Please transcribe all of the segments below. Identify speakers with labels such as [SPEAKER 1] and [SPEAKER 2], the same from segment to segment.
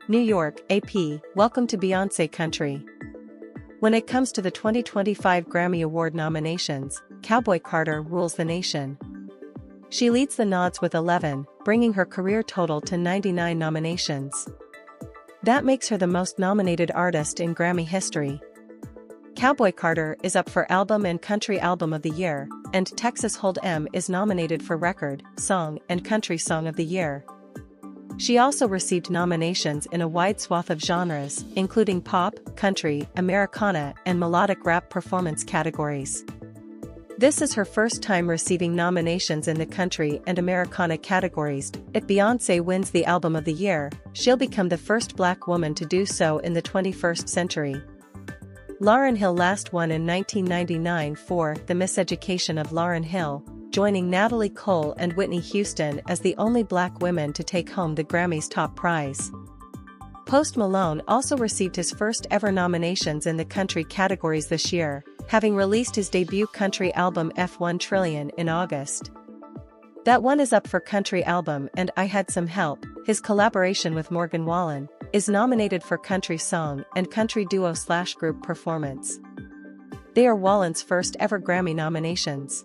[SPEAKER 1] New York, AP, welcome to Beyoncé Country. When it comes to the 2025 Grammy Award nominations, Cowboy Carter rules the nation. She leads the nods with 11, bringing her career total to 99 nominations. That makes her the most nominated artist in Grammy history. Cowboy Carter is up for Album and Country Album of the Year, and Texas Hold'em is nominated for Record, Song, and Country Song of the Year. She also received nominations in a wide swath of genres, including pop, country, Americana, and melodic rap performance categories. This is her first time receiving nominations in the country and Americana categories. If Beyoncé wins the Album of the Year, she'll become the first Black woman to do so in the 21st century. Lauryn Hill last won in 1999 for The Miseducation of Lauryn Hill, joining Natalie Cole and Whitney Houston as the only Black women to take home the Grammys' top prize. Post Malone also received his first ever nominations in the country categories this year, having released his debut country album F1 Trillion in August. That one is up for Country Album, and I Had Some Help, his collaboration with Morgan Wallen, is nominated for Country Song and Country Duo/Group Performance. They are Wallen's first ever Grammy nominations.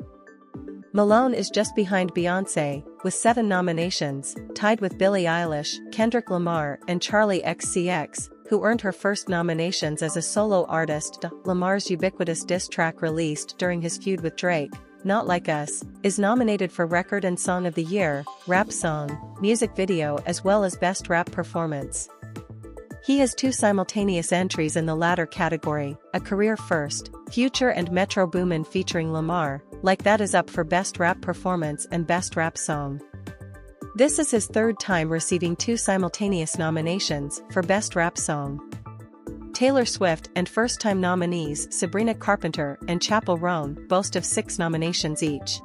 [SPEAKER 1] Malone is just behind Beyoncé, with 7 nominations, tied with Billie Eilish, Kendrick Lamar, and Charli XCX, who earned her first nominations as a solo artist. Lamar's ubiquitous diss track released during his feud with Drake, Not Like Us, is nominated for Record and Song of the Year, Rap Song, Music Video, as well as Best Rap Performance. He has 2 simultaneous entries in the latter category, a career first. Future and Metro Boomin featuring Lamar, Like That is up for Best Rap Performance and Best Rap Song. This is his 3rd time receiving 2 simultaneous nominations for Best Rap Song. Taylor Swift and first-time nominees Sabrina Carpenter and Chappell Roan boast of 6 nominations each.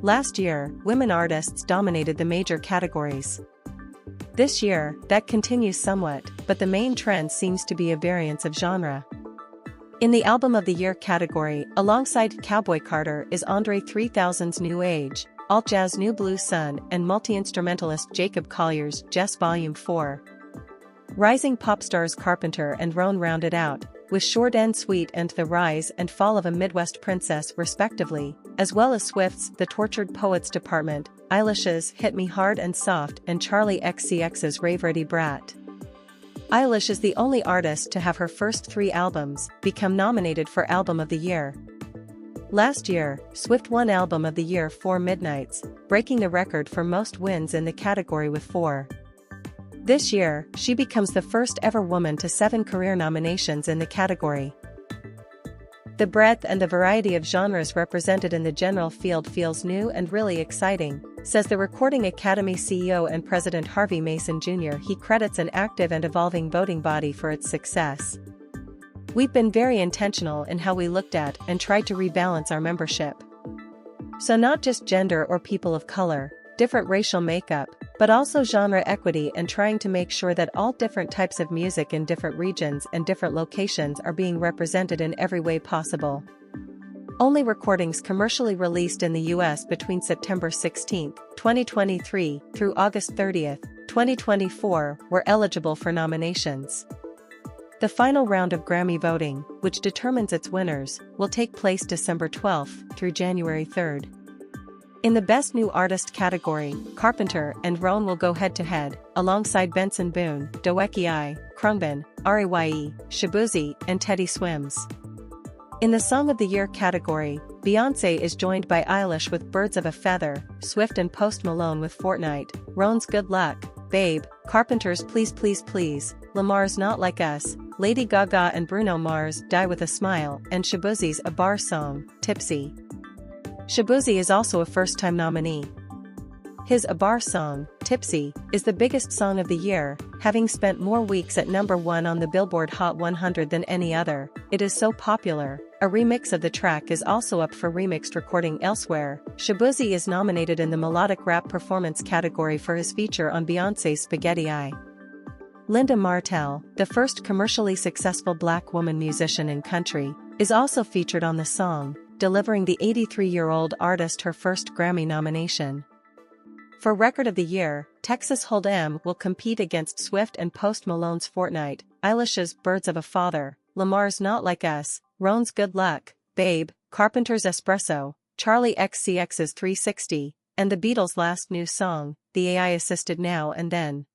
[SPEAKER 1] Last year, women artists dominated the major categories. This year, that continues somewhat, but the main trend seems to be a variance of genre. In the Album of the Year category, alongside Cowboy Carter is Andre 3000's New Age, Alt Jazz New Blue Sun, and multi-instrumentalist Jacob Collier's Jess Volume 4. Rising pop stars Carpenter and Roan rounded out, with Short and Sweet and The Rise and Fall of a Midwest Princess respectively, as well as Swift's The Tortured Poets Department, Eilish's Hit Me Hard and Soft, and Charli XCX's Rave Ready Brat. Eilish is the only artist to have her first 3 albums become nominated for Album of the Year. Last year, Swift won Album of the Year for Midnights, breaking the record for most wins in the category with 4. This year, she becomes the first ever woman to 7 career nominations in the category. The breadth and the variety of genres represented in the general field feels new and really exciting, says the Recording Academy CEO and President Harvey Mason Jr. He credits an active and evolving voting body for its success. We've been very intentional in how we looked at and tried to rebalance our membership. So not just gender or people of color, different racial makeup, but also genre equity, and trying to make sure that all different types of music in different regions and different locations are being represented in every way possible. Only recordings commercially released in the US between September 16, 2023 through August 30, 2024 were eligible for nominations. The final round of Grammy voting, which determines its winners, will take place December 12 through January 3. In the Best New Artist category, Carpenter and Roan will go head-to-head, alongside Benson Boone, Doeki I, Khruangbin, Ariye, Shabuzi, and Teddy Swims. In the Song of the Year category, Beyoncé is joined by Eilish with Birds of a Feather, Swift and Post Malone with Fortnite, Roan's Good Luck, Babe, Carpenter's Please Please Please, Lamar's Not Like Us, Lady Gaga and Bruno Mars' Die With a Smile, and Shabuzi's A Bar Song, Tipsy. Shabuzi is also a first-time nominee. His A Bar Song, Tipsy, is the biggest song of the year, having spent more weeks at number 1 on the Billboard Hot 100 than any other. It is so popular. A remix of the track is also up for remixed recording elsewhere. Shabuzi is nominated in the melodic rap performance category for his feature on Beyoncé's Spaghetti Eye. Linda Martell, the first commercially successful Black woman musician in country, is also featured on the song, delivering the 83-year-old artist her first Grammy nomination. For Record of the Year, Texas Hold'em will compete against Swift and Post Malone's Fortnite, Eilish's Birds of a Father, Lamar's Not Like Us, Rone's Good Luck, Babe, Carpenter's Espresso, Charlie XCX's 360, and the Beatles' last new song, the AI-assisted Now and Then.